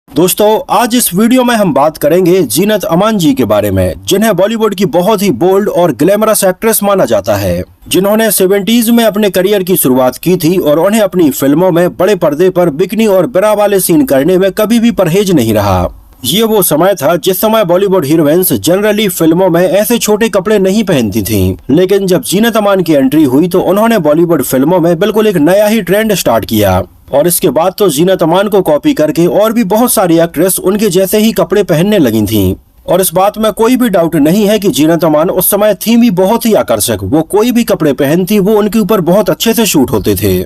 दोस्तों, आज इस वीडियो में हम बात करेंगे जीनत अमान जी के बारे में, जिन्हें बॉलीवुड की बहुत ही बोल्ड और ग्लैमरस एक्ट्रेस माना जाता है, जिन्होंने 70s में अपने करियर की शुरुआत की थी और उन्हें अपनी फिल्मों में बड़े पर्दे पर बिकनी और बिरा वाले सीन करने में कभी भी परहेज नहीं रहा। ये वो समय था जिस समय बॉलीवुड हीरोइंस जनरली फिल्मों में ऐसे छोटे कपड़े नहीं पहनती थीं, लेकिन जब जीनत अमान की एंट्री हुई तो उन्होंने बॉलीवुड फिल्मों में बिल्कुल एक नया ही ट्रेंड स्टार्ट किया और इसके बाद तो जीनत अमान को कॉपी करके और भी बहुत सारी एक्ट्रेस उनके जैसे ही कपड़े पहनने लगी थीं। और इस बात में कोई भी डाउट नहीं है कि जीनत अमान उस समय थी भी बहुत ही आकर्षक। वो कोई भी कपड़े पहनती वो उनके ऊपर बहुत अच्छे से शूट होते थे।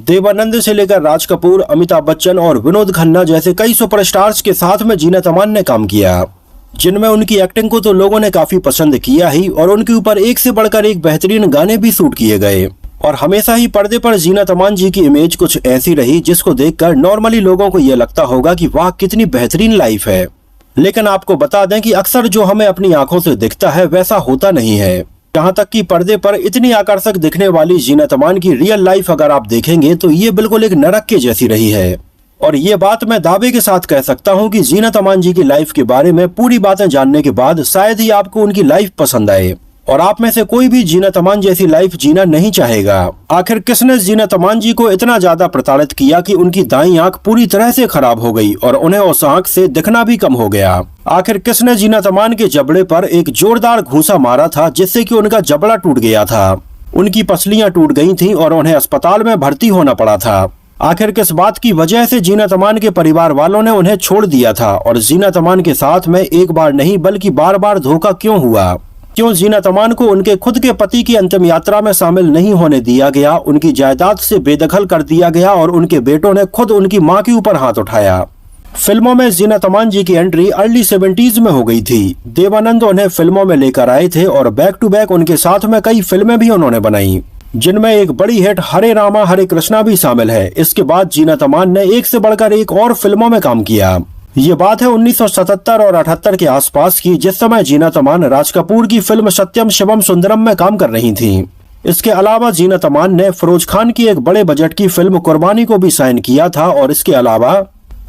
देवानंद से लेकर राज कपूर, अमिताभ बच्चन और विनोद खन्ना जैसे कई सुपरस्टार्स के साथ में जीनत अमान ने काम किया, जिनमें उनकी एक्टिंग को तो लोगों ने काफी पसंद किया ही और उनके ऊपर एक से बढ़कर एक बेहतरीन गाने भी शूट किए गए। और हमेशा ही पर्दे पर जीनत अमान जी की इमेज कुछ ऐसी रही जिसको देखकर नॉर्मली लोगों को ये लगता होगा कि वाह कितनी बेहतरीन लाइफ है। लेकिन आपको बता दें कि अक्सर जो हमें अपनी आंखों से दिखता है वैसा होता नहीं है। जहाँ तक कि पर्दे पर इतनी आकर्षक दिखने वाली जीनत अमान की रियल लाइफ अगर आप देखेंगे तो ये बिल्कुल एक नरक के जैसी रही है। और ये बात मैं दावे के साथ कह सकता हूँ कि जीनत अमान जी की लाइफ के बारे में पूरी बातें जानने के बाद शायद ही आपको उनकी लाइफ पसंद आए और आप में से कोई भी जीनत अमान जैसी लाइफ जीना नहीं चाहेगा। आखिर किसने जीनत अमान जी को इतना ज्यादा प्रताड़ित किया कि उनकी दाईं आंख पूरी तरह से खराब हो गई और उन्हें उस आंख से दिखना भी कम हो गया। आखिर किसने जीनत अमान के जबड़े पर एक जोरदार घूंसा मारा था जिससे कि उनका जबड़ा टूट गया था, उनकी पसलियां टूट गई थीं और उन्हें अस्पताल में भर्ती होना पड़ा था। आखिर किस बात की वजह से जीनत अमान के परिवार वालों ने उन्हें छोड़ दिया था और जीनत अमान के साथ में एक बार नहीं बल्कि बार बार धोखा क्यों हुआ? क्यों जीनत अमान को उनके खुद के पति की अंतिम यात्रा में शामिल नहीं होने दिया गया, उनकी जायदाद से बेदखल कर दिया गया और उनके बेटों ने खुद उनकी मां के ऊपर हाथ उठाया? फिल्मों में जीनत अमान जी की एंट्री अर्ली 70s में हो गई थी। देवानंद उन्हें फिल्मों में लेकर आए थे और बैक टू बैक उनके साथ में कई फिल्में भी उन्होंने बनाई, जिनमें एक बड़ी हिट हरे रामा हरे कृष्णा भी शामिल है। इसके बाद जीनत अमान ने एक से बढ़कर एक और फिल्मों में काम किया। ये बात है 1977 और 78 के आसपास की, जिस समय जीनत अमान राज कपूर की फिल्म सत्यम शिवम सुंदरम में काम कर रही थीं। इसके अलावा जीनत अमान ने फिरोज खान की एक बड़े बजट की फिल्म कुर्बानी को भी साइन किया था और इसके अलावा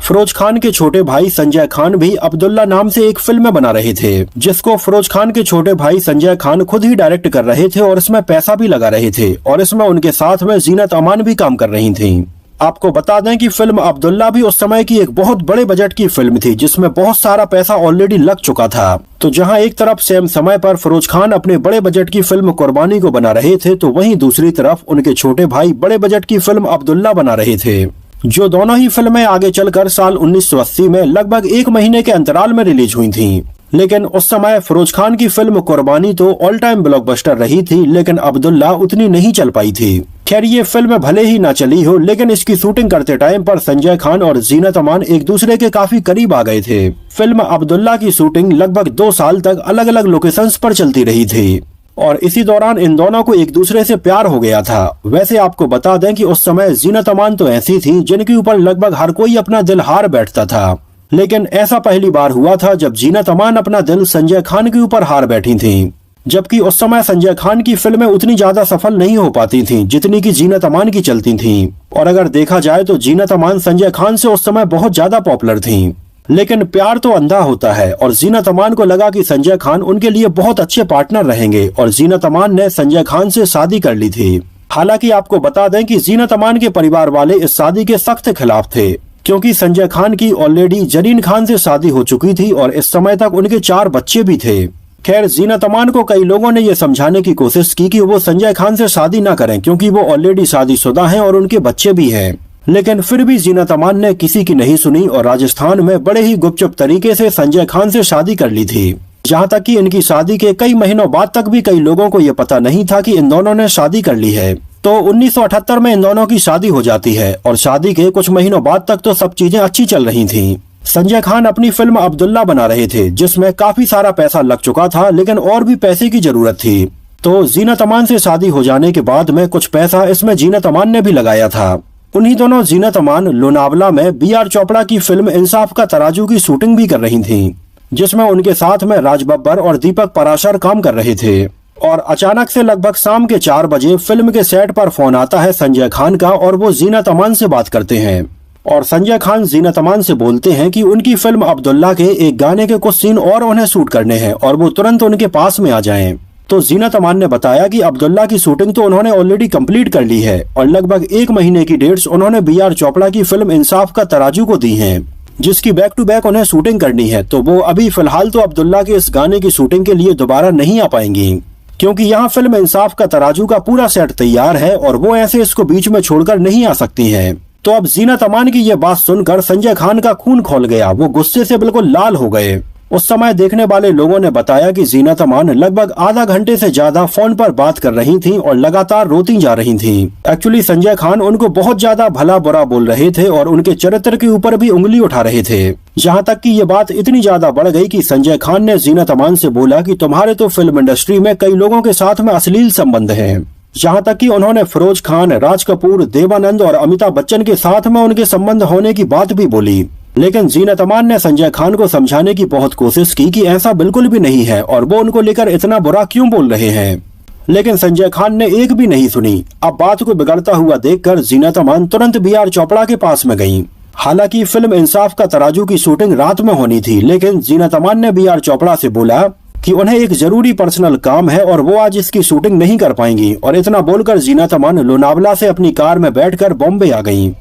फिरोज खान के छोटे भाई संजय खान भी अब्दुल्ला नाम से एक फिल्म बना रहे थे, जिसको फिरोज खान के छोटे भाई संजय खान खुद ही डायरेक्ट कर रहे थे और इसमें पैसा भी लगा रहे थे और इसमें उनके साथ में जीनत अमान भी काम कर रही थी। आपको बता दें कि फिल्म अब्दुल्ला भी उस समय की एक बहुत बड़े बजट की फिल्म थी, जिसमें बहुत सारा पैसा ऑलरेडी लग चुका था। तो जहां एक तरफ सेम समय पर फिरोज खान अपने बड़े बजट की फिल्म कुर्बानी को बना रहे थे, तो वहीं दूसरी तरफ उनके छोटे भाई बड़े बजट की फिल्म अब्दुल्ला बना रहे थे, जो दोनों ही फिल्में आगे चलकर साल 1980 में लगभग एक महीने के अंतराल में रिलीज हुई थी। लेकिन उस समय फिरोज खान की फिल्म कुर्बानी तो ऑल टाइम ब्लॉकबस्टर रही थी, लेकिन अब्दुल्ला उतनी नहीं चल पाई थी। खैर, ये फिल्म भले ही ना चली हो, लेकिन इसकी शूटिंग करते टाइम पर संजय खान और जीनत अमान एक दूसरे के काफी करीब आ गए थे। फिल्म अब्दुल्ला की शूटिंग लगभग 2 साल तक अलग अलग लोकेशंस पर चलती रही थी और इसी दौरान इन दोनों को एक दूसरे से प्यार हो गया था। वैसे आपको बता दें कि उस समय जीनत अमान तो ऐसी थी जिनके ऊपर लगभग हर कोई अपना दिल हार बैठता था, लेकिन ऐसा पहली बार हुआ था जब जीनत अमान अपना दिल संजय खान के ऊपर हार बैठी थीं। जबकि उस समय संजय खान की फिल्में उतनी ज्यादा सफल नहीं हो पाती थीं जितनी की जीनत अमान की चलती थीं। और अगर देखा जाए तो जीनत अमान संजय खान से उस समय बहुत ज्यादा पॉपुलर थीं। लेकिन प्यार तो अंधा होता है और जीनत अमान को लगा कि संजय खान उनके लिए बहुत अच्छे पार्टनर रहेंगे और जीनत अमान ने संजय खान से शादी कर ली थी। हालांकि आपको बता दें कि जीनत अमान के परिवार वाले इस शादी के सख्त खिलाफ थे, क्योंकि संजय खान की ऑलरेडी जरीन खान से शादी हो चुकी थी और इस समय तक उनके 4 बच्चे भी थे। खैर, जीनत अमान को कई लोगों ने ये समझाने की कोशिश की कि वो संजय खान से शादी ना करें, क्योंकि वो ऑलरेडी शादीशुदा हैं और उनके बच्चे भी हैं। लेकिन फिर भी जीनत अमान ने किसी की नहीं सुनी और राजस्थान में बड़े ही गुपचुप तरीके से संजय खान से शादी कर ली थी। जहाँ तक कि इनकी शादी के कई महीनों बाद तक भी कई लोगों को ये पता नहीं था कि इन दोनों ने शादी कर ली है। तो 1978 में इन दोनों की शादी हो जाती है और शादी के कुछ महीनों बाद तक तो सब चीजें अच्छी चल रही थीं। संजय खान अपनी फिल्म अब्दुल्ला बना रहे थे, जिसमें काफी सारा पैसा लग चुका था, लेकिन और भी पैसे की जरूरत थी। तो जीनत अमान से शादी हो जाने के बाद में कुछ पैसा इसमें जीनत अमान ने भी लगाया था। उन्हीं दोनों जीनत अमान लोनावला में BR चोपड़ा की फिल्म इंसाफ का तराजू की शूटिंग भी कर रही थी, जिसमें उनके साथ में राज बब्बर और दीपक पराशर काम कर रहे थे। और अचानक से लगभग शाम के 4 बजे फिल्म के सेट पर फोन आता है संजय खान का और वो जीनत अमान से बात करते हैं। और संजय खान जीनत अमान से बोलते हैं कि उनकी फिल्म अब्दुल्ला के एक गाने के कुछ सीन और उन्हें शूट करने हैं और वो तुरंत उनके पास में आ जाएं। तो जीनत अमान ने बताया कि अब्दुल्ला की शूटिंग तो उन्होंने ऑलरेडी कंप्लीट कर ली है और लगभग 1 महीने की डेट्स उन्होंने BR चोपड़ा की फिल्म इंसाफ का तराजू को दी हैं, जिसकी बैक टू बैक उन्हें शूटिंग करनी है। तो वो अभी फिलहाल तो अब्दुल्ला के इस गाने की शूटिंग के लिए दोबारा नहीं आ पाएंगी, क्योंकि यहाँ फिल्म इंसाफ का तराजू का पूरा सेट तैयार है और वो ऐसे इसको बीच में छोड़कर नहीं आ सकती हैं। तो अब जीनत अमान की ये बात सुनकर संजय खान का खून खौल गया, वो गुस्से से बिल्कुल लाल हो गए। उस समय देखने वाले लोगों ने बताया कि जीनत अमान लगभग आधा घंटे से ज्यादा फोन पर बात कर रही थीं और लगातार रोती जा रही थीं। एक्चुअली संजय खान उनको बहुत ज्यादा भला बुरा बोल रहे थे और उनके चरित्र के ऊपर भी उंगली उठा रहे थे। यहाँ तक कि ये बात इतनी ज्यादा बढ़ गई कि संजय खान ने जीनत अमान से बोला कि तुम्हारे तो फिल्म इंडस्ट्री में कई लोगों के साथ में अश्लील संबंध है। यहाँ तक कि उन्होंने फिरोज खान, राज कपूर, देवानंद और अमिताभ बच्चन के साथ में उनके संबंध होने की बात भी बोली। लेकिन जीनत अमान ने संजय खान को समझाने की बहुत कोशिश की कि ऐसा बिल्कुल भी नहीं है और वो उनको लेकर इतना बुरा क्यों बोल रहे हैं, लेकिन संजय खान ने एक भी नहीं सुनी। अब बात को बिगड़ता हुआ देखकर जीनत अमान तुरंत BR चोपड़ा के पास में गईं। हालांकि फिल्म इंसाफ का तराजू की शूटिंग रात में होनी थी, लेकिन जीनत अमान ने BR चोपड़ा से बोला कि उन्हें एक जरूरी पर्सनल काम है और वो आज इसकी शूटिंग नहीं कर पाएंगी। और इतना बोलकर जीनत अमान लोनावला से अपनी कार में बैठकर बॉम्बे आ गईं।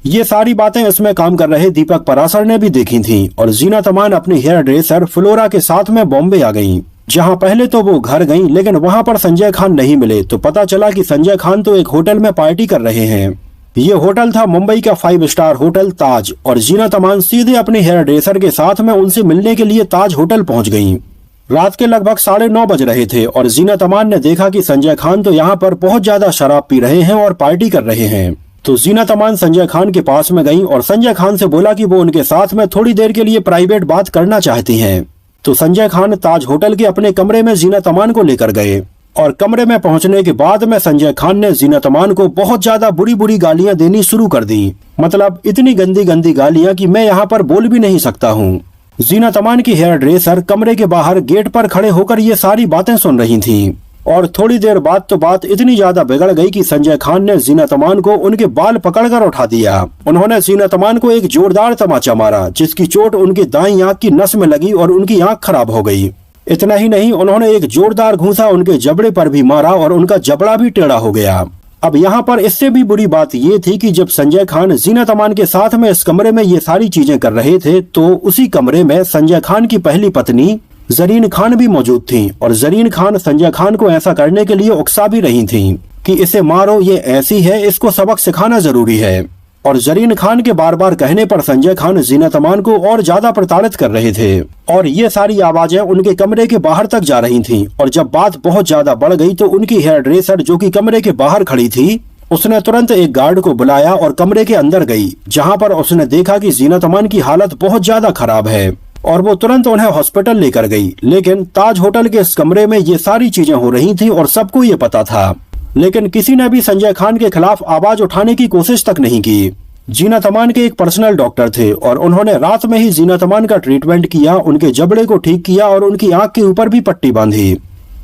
ये सारी बातें इसमें काम कर रहे दीपक पराशर ने भी देखी थीं और जीनत अमान अपनी हेयर ड्रेसर फ्लोरा के साथ में बॉम्बे आ गईं, जहां पहले तो वो घर गईं, लेकिन वहां पर संजय खान नहीं मिले। तो पता चला कि संजय खान तो एक होटल में पार्टी कर रहे हैं। ये होटल था मुंबई का 5 स्टार होटल ताज और जीनत अमान सीधे अपने हेयर ड्रेसर के साथ में उनसे मिलने के लिए ताज होटल पहुंच गयी। रात के लगभग 9:30 बज रहे थे और जीनत अमान ने देखा कि संजय खान तो यहाँ पर बहुत ज्यादा शराब पी रहे हैं और पार्टी कर रहे हैं। तो जीनत अमान संजय खान के पास में गईं और संजय खान से बोला कि वो उनके साथ में थोड़ी देर के लिए प्राइवेट बात करना चाहती हैं। तो संजय खान ताज होटल के अपने कमरे में जीनत अमान को लेकर गए और कमरे में पहुंचने के बाद में संजय खान ने जीनत अमान को बहुत ज्यादा बुरी बुरी गालियां देनी शुरू कर दी। मतलब इतनी गंदी गंदी गालियां कि मैं यहाँ पर बोल भी नहीं सकता हूँ। जीनत अमान की हेयर ड्रेसर कमरे के बाहर गेट पर खड़े होकर ये सारी बातें सुन रही थीं। और थोड़ी देर बाद तो बात इतनी ज्यादा बिगड़ गई कि संजय खान ने जीनत अमान को उनके बाल पकड़कर उठा दिया। उन्होंने जीनत अमान को एक जोरदार तमाचा मारा, जिसकी चोट उनकी दाईं आंख की नस में लगी और उनकी आंख खराब हो गई। इतना ही नहीं, उन्होंने एक जोरदार घूंसा उनके जबड़े पर भी मारा और उनका जबड़ा भी टेढ़ा हो गया। अब यहाँ पर इससे भी बुरी बात ये थी कि जब संजय खान जीनत अमान के साथ में इस कमरे में ये सारी चीजें कर रहे थे, तो उसी कमरे में संजय खान की पहली पत्नी जरीन खान भी मौजूद थी और जरीन खान संजय खान को ऐसा करने के लिए उकसा भी रही थी कि इसे मारो, ये ऐसी है, इसको सबक सिखाना जरूरी है। और जरीन खान के बार बार कहने पर संजय खान जीनत अमान को और ज्यादा प्रताड़ित कर रहे थे और ये सारी आवाजें उनके कमरे के बाहर तक जा रही थीं। और जब बात बहुत ज्यादा बढ़ गई तो उनकी हेयर ड्रेसर जो कि कमरे के बाहर खड़ी थी, उसने तुरंत एक गार्ड को बुलाया और कमरे के अंदर गई, जहाँ पर उसने देखा कि जीनत अमान की हालत बहुत ज्यादा खराब है और वो तुरंत उन्हें हॉस्पिटल लेकर गई। लेकिन ताज होटल के इस कमरे में ये सारी चीजें हो रही थी और सबको ये पता था, लेकिन किसी ने भी संजय खान के खिलाफ आवाज उठाने की कोशिश तक नहीं की। जीनत अमान के एक पर्सनल डॉक्टर थे और उन्होंने रात में ही जीनत अमान का ट्रीटमेंट किया, उनके जबड़े को ठीक किया और उनकी आंख के ऊपर भी पट्टी बांधी।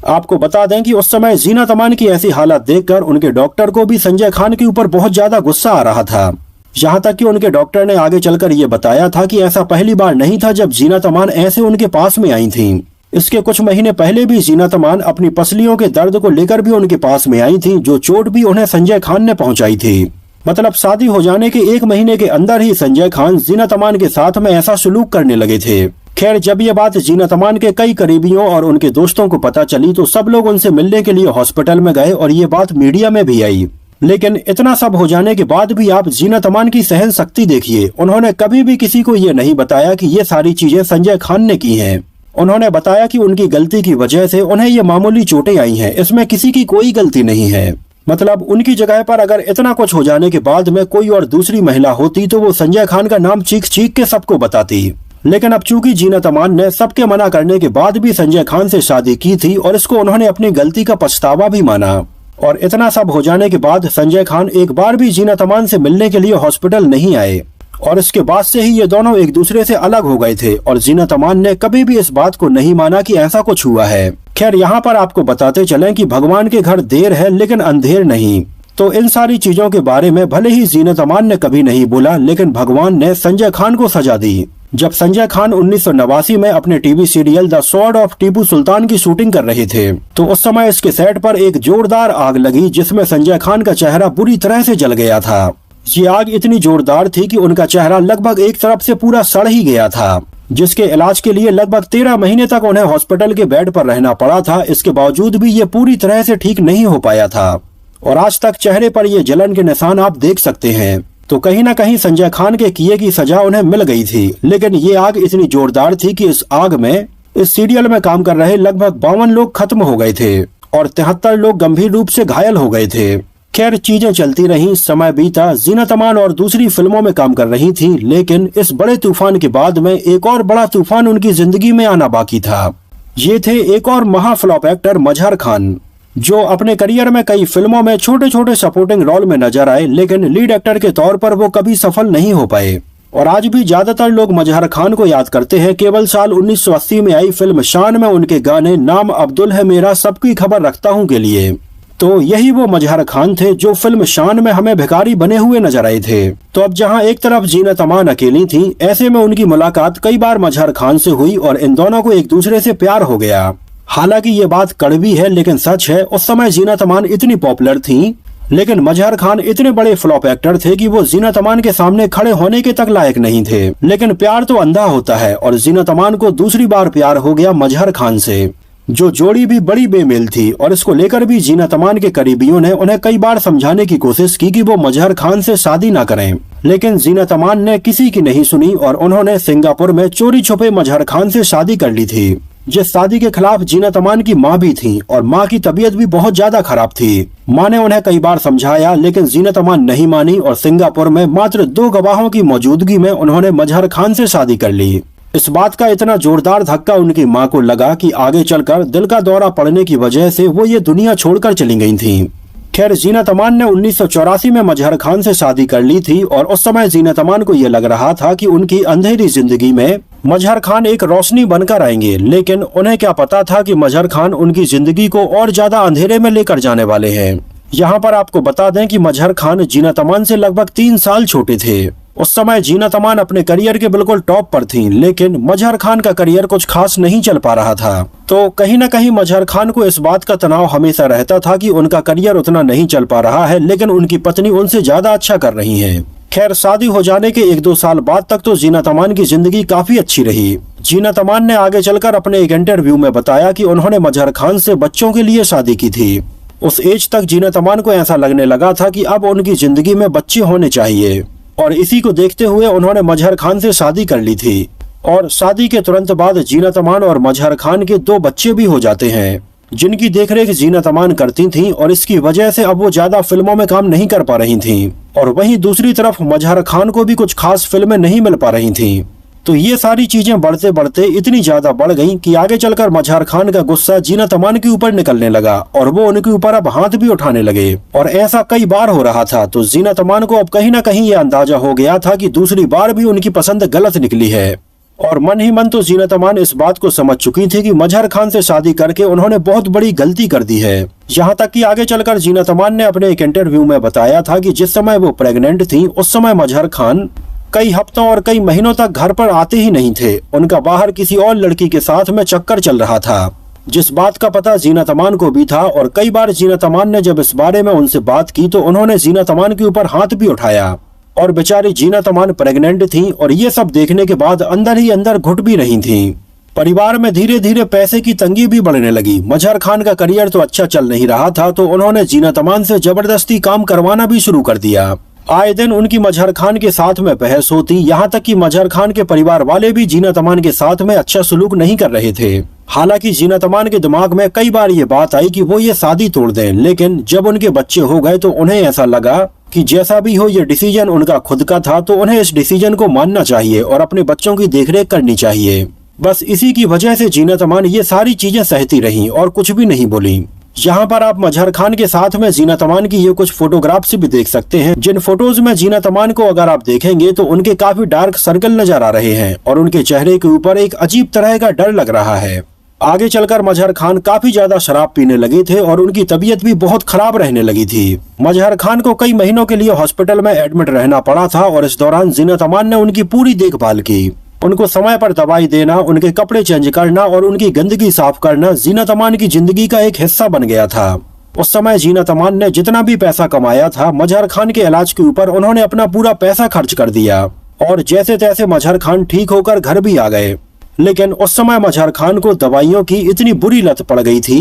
आपको बता दें कि उस समय जीनत अमान की ऐसी हालत देखकर उनके डॉक्टर को भी संजय खान के ऊपर बहुत ज्यादा गुस्सा आ रहा था। यहाँ तक कि उनके डॉक्टर ने आगे चलकर ये बताया था कि ऐसा पहली बार नहीं था जब जीनत अमान ऐसे उनके पास में आई थीं। इसके कुछ महीने पहले भी जीनत अमान अपनी पसलियों के दर्द को लेकर भी उनके पास में आई थीं, जो चोट भी उन्हें संजय खान ने पहुंचाई थी। मतलब शादी हो जाने के 1 महीने के अंदर ही संजय खान जीनत अमान के साथ में ऐसा सलूक करने लगे थे। खैर, जब ये बात जीनत अमान के कई करीबियों और उनके दोस्तों को पता चली तो सब लोग उनसे मिलने के लिए हॉस्पिटल में गए और ये बात मीडिया में भी आई। लेकिन इतना सब हो जाने के बाद भी आप जीनत अमान की सहन शक्ति देखिए। उन्होंने कभी भी किसी को ये नहीं बताया कि ये सारी चीजें संजय खान ने की हैं। उन्होंने बताया कि उनकी गलती की वजह से उन्हें ये मामूली चोटें आई हैं, इसमें किसी की कोई गलती नहीं है। मतलब उनकी जगह पर अगर इतना कुछ हो जाने के बाद में कोई और दूसरी महिला होती तो वो संजय खान का नाम चीख चीख के सबको बताती। लेकिन अब चूंकि जीनत अमान ने सबके मना करने के बाद भी संजय खान से शादी की थी और इसको उन्होंने अपनी गलती का पछतावा भी माना। और इतना सब हो जाने के बाद संजय खान एक बार भी जीनत अमान से मिलने के लिए हॉस्पिटल नहीं आए और इसके बाद से ही ये दोनों एक दूसरे से अलग हो गए थे और जीनत अमान ने कभी भी इस बात को नहीं माना कि ऐसा कुछ हुआ है। खैर, यहाँ पर आपको बताते चलें कि भगवान के घर देर है लेकिन अंधेर नहीं। तो इन सारी चीजों के बारे में भले ही जीनत अमान ने कभी नहीं बोला, लेकिन भगवान ने संजय खान को सजा दी। जब संजय खान 1989 में अपने TV serial the sword of Tipu Sultan की शूटिंग कर रहे थे, तो उस समय इसके सेट पर एक जोरदार आग लगी, जिसमें संजय खान का चेहरा बुरी तरह से जल गया था। ये आग इतनी जोरदार थी कि उनका चेहरा लगभग एक तरफ से पूरा सड़ ही गया था, जिसके इलाज के लिए लगभग 13 महीने तक उन्हें हॉस्पिटल के बेड पर रहना पड़ा था। इसके बावजूद भी ये पूरी तरह से ठीक नहीं हो पाया था और आज तक चेहरे पर ये जलन के निशान आप देख सकते हैं। तो कहीं न कहीं संजय खान के किए की सजा उन्हें मिल गई थी, लेकिन ये आग इतनी जोरदार थी कि इस आग में इस सीरियल में काम कर रहे लगभग 52 लोग खत्म हो गए थे और 73 लोग गंभीर रूप से घायल हो गए थे। खैर, चीजें चलती रहीं, समय बीता, जीनत अमान और दूसरी फिल्मों में काम कर रही थी, लेकिन इस बड़े तूफान के बाद में एक और बड़ा तूफान उनकी जिंदगी में आना बाकी था। ये थे एक और महाफ्लॉप एक्टर मजहर खान, जो अपने करियर में कई फिल्मों में छोटे छोटे सपोर्टिंग रोल में नजर आए, लेकिन लीड एक्टर के तौर पर वो कभी सफल नहीं हो पाए। और आज भी ज्यादातर लोग मजहर खान को याद करते हैं केवल साल 1980 में आई फिल्म शान में उनके गाने नाम अब्दुल है मेरा सबकी खबर रखता हूँ के लिए। तो यही वो मजहर खान थे जो फिल्म शान में हमें भिखारी बने हुए नजर आए थे। तो अब जहां एक तरफ जीनत अमान अकेली थी, ऐसे में उनकी मुलाकात कई बार मजहर खान से हुई और इन दोनों को एक दूसरे से प्यार हो गया। हालांकि ये बात कड़वी है लेकिन सच है, उस समय जीनत अमान इतनी पॉपुलर थी, लेकिन मजहर खान इतने बड़े फ्लॉप एक्टर थे कि वो जीनत अमान के सामने खड़े होने के तक लायक नहीं थे। लेकिन प्यार तो अंधा होता है और जीनत अमान को दूसरी बार प्यार हो गया मजहर खान से, जो जोड़ी भी बड़ी बेमेल थी। और इसको लेकर भी जीनत अमान के करीबियों ने उन्हें कई बार समझाने की कोशिश की कि वो मजहर खान से शादी न करें, लेकिन जीनत अमान ने किसी की नहीं सुनी और उन्होंने सिंगापुर में चोरी छुपे मजहर खान से शादी कर ली थी, जिस शादी के खिलाफ जीनत अमान की माँ भी थी और माँ की तबीयत भी बहुत ज्यादा खराब थी। माँ ने उन्हें कई बार समझाया, लेकिन जीनत अमान नहीं मानी और सिंगापुर में मात्र 2 गवाहों की मौजूदगी में उन्होंने मजहर खान से शादी कर ली। इस बात का इतना जोरदार धक्का उनकी माँ को लगा कि आगे चलकर दिल का दौरा पड़ने की वजह से वो ये दुनिया छोड़कर चली गई थीं। खैर, जीनत अमान ने 1984 में मजहर खान से शादी कर ली थी और उस समय जीनत अमान को ये लग रहा था कि उनकी अंधेरी जिंदगी में मजहर खान एक रोशनी बनकर आएंगे, लेकिन उन्हें क्या पता था कि मजहर खान उनकी जिंदगी को और ज्यादा अंधेरे में लेकर जाने वाले हैं। यहाँ पर आपको बता दें कि मजहर खान जीनत अमान से लगभग 3 साल छोटे थे। उस समय जीनत अमान अपने करियर के बिल्कुल टॉप पर थीं, लेकिन मजहर खान का करियर कुछ खास नहीं चल पा रहा था। तो कहीं न कहीं मजहर खान को इस बात का तनाव हमेशा रहता था कि उनका करियर उतना नहीं चल पा रहा है, लेकिन उनकी पत्नी उनसे ज्यादा अच्छा कर रही है। खैर, शादी हो जाने के 1-2 साल बाद तक तो जीनत अमान की जिंदगी काफी अच्छी रही। जीनत अमान ने आगे चलकर अपने एक इंटरव्यू में बताया कि उन्होंने मजहर खान से बच्चों के लिए शादी की थी। उस एज तक जीनत अमान को ऐसा लगने लगा था कि अब उनकी जिंदगी में बच्चे होने चाहिए और इसी को देखते हुए उन्होंने मजहर खान से शादी कर ली थी। और शादी के तुरंत बाद जीनत अमान और मजहर खान के 2 बच्चे भी हो जाते हैं, जिनकी देखरेख जीनत अमान करती थीं और इसकी वजह से अब वो ज्यादा फिल्मों में काम नहीं कर पा रही थीं। और वहीं दूसरी तरफ मजहर खान को भी कुछ खास फिल्में नहीं मिल पा रही थीं। तो ये सारी चीजें बढ़ते बढ़ते इतनी ज्यादा बढ़ गईं कि आगे चलकर मजहर खान का गुस्सा जीनत अमान के ऊपर निकलने लगा और वो उनके ऊपर अब हाथ भी उठाने लगे। और ऐसा कई बार हो रहा था। तो जीनत अमान को अब कहीं न कहीं ये अंदाजा हो गया था कि दूसरी बार भी उनकी पसंद गलत निकली है। और मन ही मन तो जीनत अमान इस बात को समझ चुकी थी कि मजहर खान से शादी करके उन्होंने बहुत बड़ी गलती कर दी है। यहाँ तक कि आगे चलकर जीनत अमान ने अपने एक इंटरव्यू में बताया था कि जिस समय वो प्रेग्नेंट थी, उस समय मजहर खान कई हफ्तों और कई महीनों तक घर पर आते ही नहीं थे। उनका बाहर किसी और लड़की के साथ में चक्कर चल रहा था, जिस बात का पता जीनत अमान को भी था। और कई बार जीनत अमान ने जब इस बारे में उनसे बात की तो उन्होंने जीनत अमान के ऊपर हाथ भी उठाया। और बेचारी जीनत अमान प्रेग्नेंट थी और ये सब देखने के बाद अंदर ही अंदर घुट भी रही थी। परिवार में धीरे धीरे पैसे की तंगी भी बढ़ने लगी। मजहर खान का करियर तो अच्छा चल नहीं रहा था, तो उन्होंने जीनत अमान से जबरदस्ती काम करवाना भी शुरू कर दिया। आए दिन उनकी मजहर खान के साथ में बहस होती, यहाँ तक कि मजहर खान के परिवार वाले भी जीनत अमान के साथ में अच्छा सलूक नहीं कर रहे थे। हालांकि जीनत अमान के दिमाग में कई बार ये बात आई कि वो ये शादी तोड़ दें, लेकिन जब उनके बच्चे हो गए तो उन्हें ऐसा लगा कि जैसा भी हो ये डिसीजन उनका खुद का था, तो उन्हें इस डिसीजन को मानना चाहिए और अपने बच्चों की देखरेख करनी चाहिए। बस इसी की वजह से जीनत अमान ये सारी चीजें सहती रहीं और कुछ भी नहीं बोली। यहाँ पर आप मजहर खान के साथ में जीनत अमान की ये कुछ फोटोग्राफ्स भी देख सकते हैं, जिन फोटोज में जीनत अमान को अगर आप देखेंगे तो उनके काफी डार्क सर्कल नजर आ रहे हैं और उनके चेहरे के ऊपर एक अजीब तरह का डर लग रहा है। आगे चलकर मजहर खान काफी ज्यादा शराब पीने लगे थे और उनकी तबीयत भी बहुत खराब रहने लगी थी। मजहर खान को कई महीनों के लिए हॉस्पिटल में एडमिट रहना पड़ा था और इस दौरान जीनत अमान ने उनकी पूरी देखभाल की। उनको समय पर दवाई देना, उनके कपड़े चेंज करना और उनकी गंदगी साफ करना जीनत अमान की जिंदगी का एक हिस्सा बन गया था। उस समय जीनत अमान ने जितना भी पैसा कमाया था मजहर खान के इलाज के ऊपर उन्होंने अपना पूरा पैसा खर्च कर दिया और जैसे तैसे मजहर खान ठीक होकर घर भी आ गए। लेकिन उस समय मजहर खान को दवाइयों की इतनी बुरी लत पड़ गई थी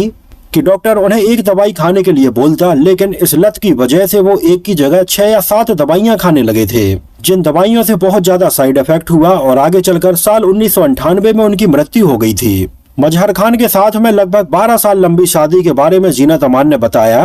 कि डॉक्टर उन्हें एक दवाई खाने के लिए बोलता, लेकिन इस लत की वजह से वो एक की जगह 6 या 7 दवाइयां खाने लगे थे, जिन दवाइयों से बहुत ज्यादा साइड इफेक्ट हुआ और आगे चलकर साल 1998 में उनकी मृत्यु हो गई थी। मजहर खान के साथ में लगभग 12 साल लंबी शादी के बारे में जीनत अमान ने बताया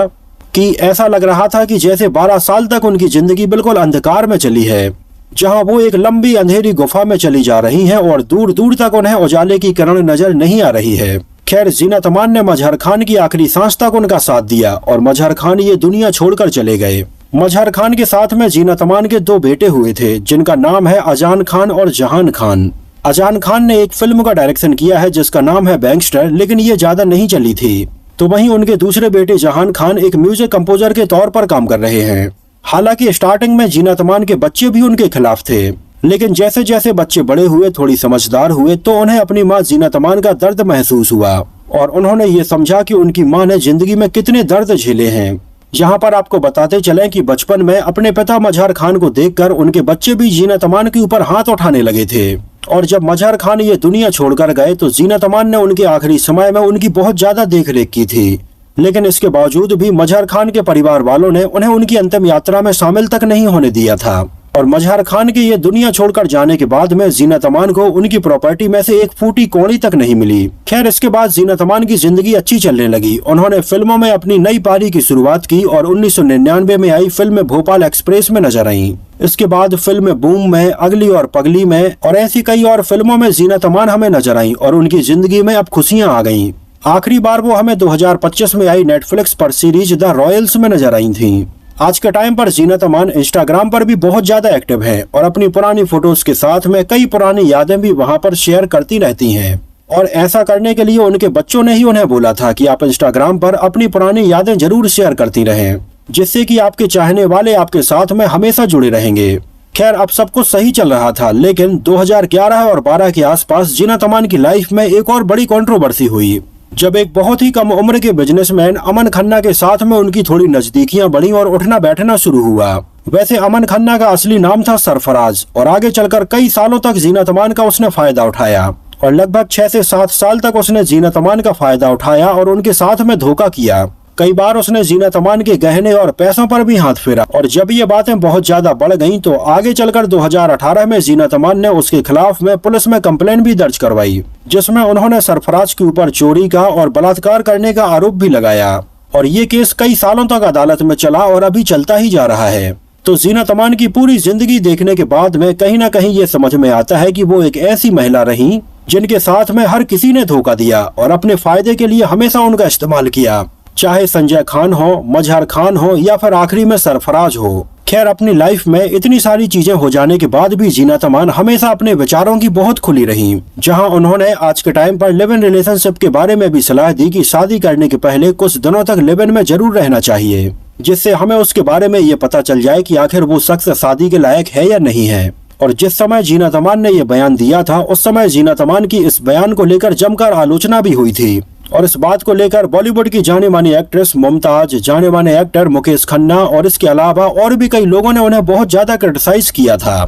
कि ऐसा लग रहा था कि जैसे 12 साल तक उनकी जिंदगी बिल्कुल अंधकार में चली है, जहां वो एक लंबी अंधेरी गुफा में चली जा रही हैं और दूर दूर तक उन्हें उजाले की किरण नजर नहीं आ रही है। खैर, जीनत अमान ने मजहर खान की आखिरी सांस तक उनका साथ दिया और मजहर खान ये दुनिया छोड़कर चले गए। मजहर खान के साथ में जीनत अमान के 2 बेटे हुए थे, जिनका नाम है अजान खान और जहान खान। अजान खान ने एक फिल्म का डायरेक्शन किया है जिसका नाम है बैंगस्टर, लेकिन ये ज्यादा नहीं चली थी। तो वहीं उनके दूसरे बेटे जहान खान एक म्यूजिक कंपोजर के तौर पर काम कर रहे हैं। हालांकि स्टार्टिंग में जीनत अमान के बच्चे भी उनके खिलाफ थे, लेकिन जैसे जैसे बच्चे बड़े हुए, थोड़ी समझदार हुए, तो उन्हें अपनी माँ जीनत अमान का दर्द महसूस हुआ और उन्होंने ये समझा कि उनकी माँ ने जिंदगी में कितने दर्द झेले हैं। यहाँ पर आपको बताते चलें कि बचपन में अपने पिता मजहर खान को देखकर उनके बच्चे भी जीनत अमान के ऊपर हाथ उठाने लगे थे और जब मजहर खान ये दुनिया छोड़कर गए तो जीनत अमान ने उनके आखिरी समय में उनकी बहुत ज्यादा देखरेख की थी। लेकिन इसके बावजूद भी मजहर खान के परिवार वालों ने उन्हें उनकी अंतिम यात्रा में शामिल तक नहीं होने दिया था और मजहर खान के ये दुनिया छोड़कर जाने के बाद में जीनत अमान को उनकी प्रॉपर्टी में से एक फूटी कौड़ी तक नहीं मिली। खैर, इसके बाद जीनत अमान की जिंदगी अच्छी चलने लगी। उन्होंने फिल्मों में अपनी नई पारी की शुरुआत की और 1999 में आई फिल्म भोपाल एक्सप्रेस में नजर आईं। इसके बाद फिल्म बूम में, अगली और पगली में और ऐसी कई और फिल्मों में जीनत अमान हमें नजर आईं और उनकी जिंदगी में अब खुशियां आ गईं। आखिरी बार वो हमें 2025 में आई नेटफ्लिक्स पर सीरीज द रॉयल्स में नजर आई थीं। आज के टाइम पर जीनत अमान इंस्टाग्राम पर भी बहुत ज्यादा एक्टिव हैं और अपनी पुरानी फोटोज के साथ में कई पुरानी यादें भी वहां पर शेयर करती रहती हैं। और ऐसा करने के लिए उनके बच्चों ने ही उन्हें बोला था कि आप इंस्टाग्राम पर अपनी पुरानी यादें जरूर शेयर करती रहें, जिससे कि आपके चाहने वाले आपके साथ में हमेशा जुड़े रहेंगे। खैर, अब सब कुछ सही चल रहा था, लेकिन 2011 और 12 के आसपास जीनत अमान की लाइफ में एक और बड़ी कंट्रोवर्सी हुई, जब एक बहुत ही कम उम्र के बिजनेसमैन अमन खन्ना के साथ में उनकी थोड़ी नजदीकियां बढ़ी और उठना बैठना शुरू हुआ। वैसे अमन खन्ना का असली नाम था सरफराज और आगे चलकर कई सालों तक जीनत अमान का उसने फायदा उठाया और लगभग 6 से 7 साल तक उसने जीनत अमान का फायदा उठाया और उनके साथ में धोखा किया। कई बार उसने जीनत अमान के गहने और पैसों पर भी हाथ फेरा और जब ये बातें बहुत ज्यादा बढ़ गईं तो आगे चलकर 2018 में जीनत अमान ने उसके खिलाफ में पुलिस में कंप्लेंट भी दर्ज करवाई, जिसमें उन्होंने सरफराज के ऊपर चोरी का और बलात्कार करने का आरोप भी लगाया और ये केस कई सालों तक अदालत में चला और अभी चलता ही जा रहा है। तो जीनत अमान की पूरी जिंदगी देखने के बाद में कहीं ना कहीं ये समझ में आता है कि वो एक ऐसी महिला रही जिनके साथ में हर किसी ने धोखा दिया और अपने फायदे के लिए हमेशा उनका इस्तेमाल किया, चाहे संजय खान हो, मजहर खान हो या फिर आखिरी में सरफराज हो। खैर, अपनी लाइफ में इतनी सारी चीजें हो जाने के बाद भी जीनत अमान हमेशा अपने विचारों की बहुत खुली रही, जहां उन्होंने आज के टाइम पर लिव इन रिलेशनशिप के बारे में भी सलाह दी कि शादी करने के पहले कुछ दिनों तक लिव इन में जरूर रहना चाहिए, जिससे हमें उसके बारे में ये पता चल जाए कि आखिर वो शख्स शादी के लायक है या नहीं है। और जिस समय जीनत अमान ने ये बयान दिया था उस समय जीनत अमान की इस बयान को लेकर जमकर आलोचना भी हुई थी और इस बात को लेकर बॉलीवुड की जाने मानी एक्ट्रेस मुमताज, जाने माने एक्टर मुकेश खन्ना और इसके अलावा और भी कई लोगों ने उन्हें बहुत ज्यादा क्रिटिसाइज किया था।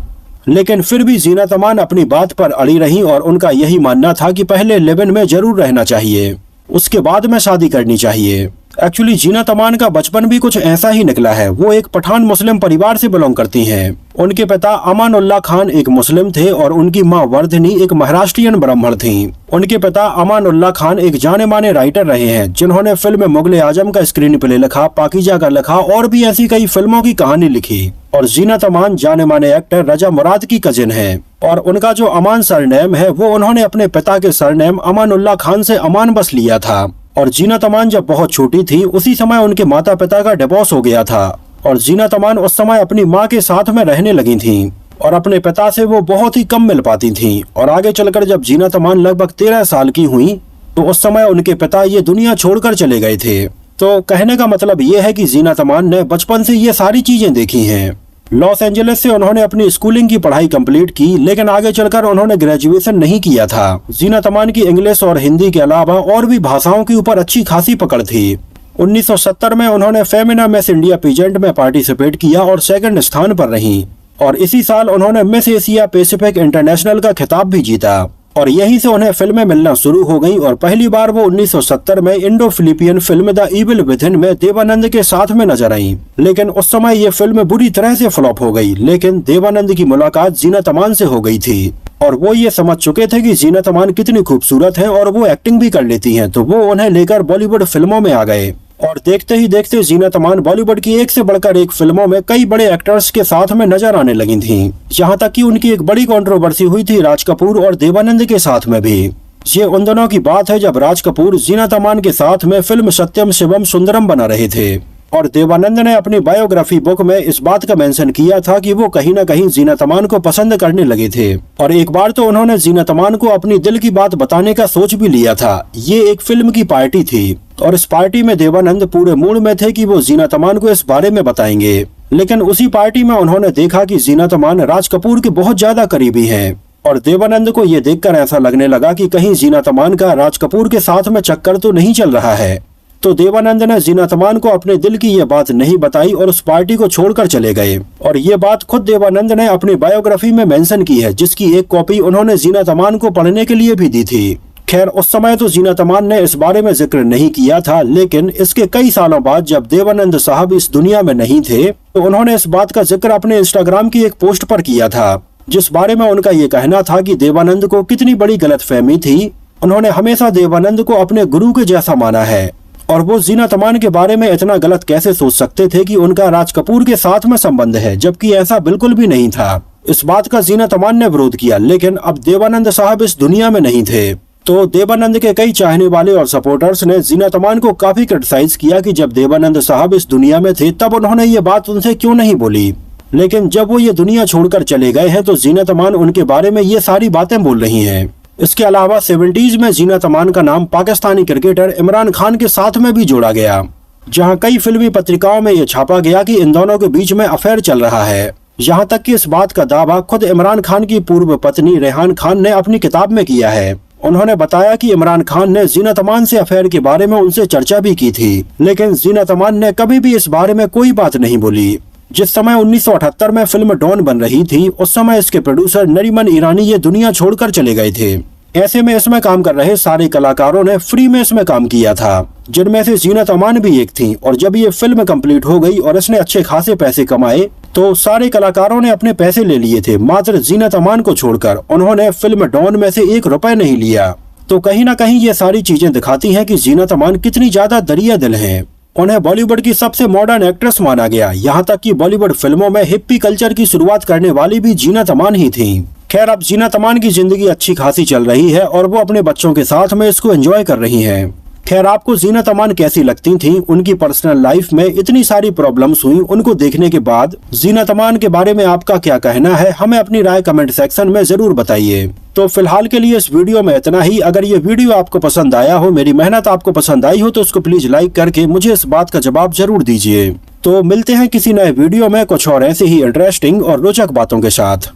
लेकिन फिर भी जीनत अमान अपनी बात पर अड़ी रही और उनका यही मानना था कि पहले लिव इन में जरूर रहना चाहिए, उसके बाद में शादी करनी चाहिए। एक्चुअली जीनत अमान का बचपन भी कुछ ऐसा ही निकला है। वो एक पठान मुस्लिम परिवार से बिलोंग करती हैं। उनके पिता अमानुल्लाह खान एक मुस्लिम थे और उनकी मां वर्धनी एक महाराष्ट्रियन ब्राह्मण थीं। उनके पिता अमानुल्लाह खान एक जाने माने राइटर रहे हैं, जिन्होंने फिल्म मुगले आजम का स्क्रीन प्ले लिखा, पाकीजा का लिखा और भी ऐसी कई फिल्मों की कहानी लिखी। और जीनत अमान जाने माने एक्टर रजा मुराद की कजिन है और उनका जो अमान सरनेम है वो उन्होंने अपने पिता के सरनेम अमानुल्लाह खान से अमान बस लिया था। और जीनत अमान जब बहुत छोटी थी उसी समय उनके माता पिता का डिवोर्स हो गया था और जीनत अमान उस समय अपनी माँ के साथ में रहने लगी थीं और अपने पिता से वो बहुत ही कम मिल पाती थीं। और आगे चलकर जब जीनत अमान लगभग 13 साल की हुई तो उस समय उनके पिता ये दुनिया छोड़कर चले गए थे। तो कहने का मतलब ये है कि जीनत अमान ने बचपन से ये सारी चीजें देखी हैं। लॉस एंजलिस से उन्होंने अपनी स्कूलिंग की पढ़ाई कंप्लीट की, लेकिन आगे चलकर उन्होंने ग्रेजुएशन नहीं किया था। जीनत अमान की इंग्लिश और हिंदी के अलावा और भी भाषाओं के ऊपर अच्छी खासी पकड़ थी। 1970 में उन्होंने फेमिना मिस इंडिया पीजेंट में पार्टिसिपेट किया और सेकंड स्थान पर रहीं, और इसी साल उन्होंने मिस एशिया पैसिफिक इंटरनेशनल का खिताब भी जीता। और यहीं से उन्हें फिल्में मिलना शुरू हो गईं और पहली बार वो 1970 में Indo Philippian film the evil within में देवानंद के साथ में नजर आईं। लेकिन उस समय ये फिल्म बुरी तरह से फ्लॉप हो गई, लेकिन देवानंद की मुलाकात जीनत अमान से हो गई थी और वो ये समझ चुके थे कि जीनत अमान कितनी खूबसूरत हैं और वो एक्टिंग भी कर लेती हैं, तो वो उन्हें लेकर बॉलीवुड फिल्मों में आ गए। और देखते ही देखते जीनत अमान बॉलीवुड की एक से बढ़कर एक फिल्मों में कई बड़े एक्टर्स के साथ में नजर आने लगी थीं। यहाँ तक कि उनकी एक बड़ी कंट्रोवर्सी हुई थी राज कपूर और देवानंद के साथ में भी। ये उन दिनों की बात है जब राज कपूर जीनत अमान के साथ में फिल्म सत्यम शिवम सुंदरम बना रहे थे, और देवानंद ने अपनी बायोग्राफी बुक में इस बात का मेंशन किया था कि वो कहीं न कहीं जीनत अमान को पसंद करने लगे थे। और एक बार तो उन्होंने जीनत अमान को अपनी दिल की बात बताने का सोच भी लिया था। ये एक फिल्म की पार्टी थी और इस पार्टी में देवानंद पूरे मूड में थे कि वो जीनत अमान को इस बारे में बताएंगे। लेकिन उसी पार्टी में उन्होंने देखा कि जीनत अमान राज कपूर के बहुत ज्यादा करीबी हैं, और देवानंद को ये देखकर ऐसा लगने लगा कि कहीं जीनत अमान का राज कपूर के साथ में चक्कर तो नहीं चल रहा है। तो देवानंद ने जीनत अमान को अपने दिल की ये बात नहीं बताई और उस पार्टी को छोड़कर चले गए। और ये बात खुद देवानंद ने अपनी बायोग्राफी में मेंशन की है, जिसकी एक कॉपी उन्होंने जीनत अमान को पढ़ने के लिए भी दी थी। खैर उस समय तो जीनत अमान ने इस बारे में जिक्र नहीं किया था, लेकिन इसके कई सालों बाद जब देवानंद साहब इस दुनिया में नहीं थे तो उन्होंने इस बात का जिक्र अपने इंस्टाग्राम की एक पोस्ट पर किया था, जिस बारे में उनका ये कहना था कि देवानंद को कितनी बड़ी गलतफहमी थी। उन्होंने हमेशा देवानंद को अपने गुरु के जैसा माना है और वो जीनत अमान के बारे में इतना गलत कैसे सोच सकते थे कि उनका राज कपूर के साथ में संबंध है, जबकि ऐसा बिल्कुल भी नहीं था। इस बात का जीनत अमान ने विरोध किया, लेकिन अब देवानंद साहब इस दुनिया में नहीं थे। तो देवानंद के कई चाहने वाले और सपोर्टर्स ने जीनत अमान को काफी क्रिटिसाइज किया कि जब देवानंद साहब इस दुनिया में थे तब उन्होंने ये बात उनसे क्यों नहीं बोली। लेकिन जब वो ये दुनिया छोड़कर चले गए हैं तो जीनत अमान उनके बारे में ये सारी बातें बोल रही हैं। इसके अलावा 70s में जीनत अमान का नाम पाकिस्तानी क्रिकेटर इमरान खान के साथ में भी जोड़ा गया, जहां कई फिल्मी पत्रिकाओं में यह छापा गया कि इन दोनों के बीच में अफेयर चल रहा है। यहाँ तक कि इस बात का दावा खुद इमरान खान की पूर्व पत्नी रेहान खान ने अपनी किताब में किया है। उन्होंने बताया कि इमरान खान ने जीनत अमान से अफेयर के बारे में उनसे चर्चा भी की थी, लेकिन जीनत अमान ने कभी भी इस बारे में कोई बात नहीं बोली। जिस समय 1978 में फिल्म डॉन बन रही थी, उस समय इसके प्रोड्यूसर नरीमन ईरानी ये दुनिया छोड़कर चले गए थे। ऐसे में इसमें काम कर रहे सारे कलाकारों ने फ्री में इसमें काम किया था, जिनमें से जीनत अमान भी एक थी। और जब ये फिल्म कंप्लीट हो गई और इसने अच्छे खासे पैसे कमाए तो सारे कलाकारों ने अपने पैसे ले लिए थे, मात्र जीनत अमान को छोड़कर। उन्होंने फिल्म डॉन में से 1 रुपए नहीं लिया। तो कहीं ना कहीं ये सारी चीजें दिखाती हैं कि जीनत अमान कितनी ज्यादा दरिया दिल हैं। उन्हें बॉलीवुड की सबसे मॉडर्न एक्ट्रेस माना गया, यहाँ तक कि बॉलीवुड फिल्मों में हिप्पी कल्चर की शुरुआत करने वाली भी जीनत अमान ही थी। खैर अब जीनत अमान की जिंदगी अच्छी खासी चल रही है और वो अपने बच्चों के साथ में इसको एंजॉय कर रही हैं। खैर आपको जीनत अमान कैसी लगती थी? उनकी पर्सनल लाइफ में इतनी सारी प्रॉब्लम्स हुई, उनको देखने के बाद जीनत अमान के बारे में आपका क्या कहना है? हमें अपनी राय कमेंट सेक्शन में जरूर बताइए। तो फिलहाल के लिए इस वीडियो में इतना ही। अगर ये वीडियो आपको पसंद आया हो, मेरी मेहनत आपको पसंद आई हो, तो उसको प्लीज लाइक करके मुझे इस बात का जवाब जरूर दीजिए। तो मिलते हैं किसी नए वीडियो में कुछ और ऐसे ही इंटरेस्टिंग और रोचक बातों के साथ।